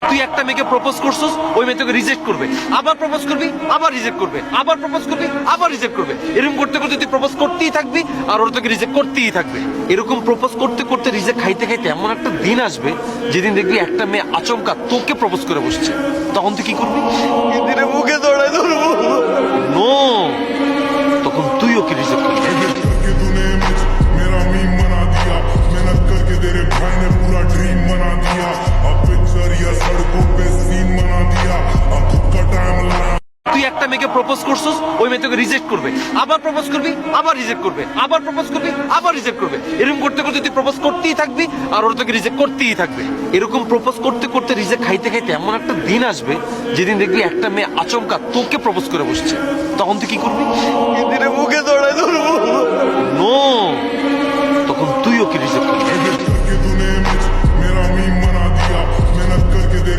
তুই একটা মেয়েকে প্রপোজ করছিস, ওই মেয়ে তোকে রিজেক্ট করবে, আবার প্রপোজ করবি, আবার রিজেক্ট করবে, আবার প্রপোজ করবি, আবার রিজেক্ট করবে। এরকম করতে করতে তুই প্রপোজ করতেই থাকবি, আর ওরা তোকে রিজেক্ট করতেই থাকবে। এরকম প্রপোজ করতে করতে রিজেক্ট খাইতে খাইতে এমন একটা দিন আসবে যেদিন দেখবি একটা মেয়ে আচমকা তোকে প্রপোজ করে বসছে। তখন তুই কি করবি? দিনে মুখে জড়াই ধরবো। নো, তখন তুই ওকে রিজেক্ট করবি। करके तूने इमेज मेरा मीम बना दिया, मेहनत करके तेरे भाई ने पूरा ड्रीम बना दिया, अब पिक्चर या सड़कों पे सीन बना दिया, अब खुद का टाइम लाया। তুই একটা মেয়েকে প্রপোজ করছিস, ওই মেয়ে তোকে রিজেক্ট করবে, আবার প্রপোজ করবি, আবার রিজেক্ট করবে, আবার প্রপোজ করবি, আবার রিজেক্ট করবে। এরকম করতে করতে তুই প্রপোজ করতেই থাকবি, আর ওরা তোকে রিজেক্ট করতেই থাকবে। এরকম প্রপোজ করতে করতে রিজেক্ট খাইতে খাইতে এমন একটা দিন আসবে যেদিন দেখবি একটা মেয়ে আচমকা তোকে প্রপোজ করে বসছে। তখন তুই কি করবি? দিনে মুখে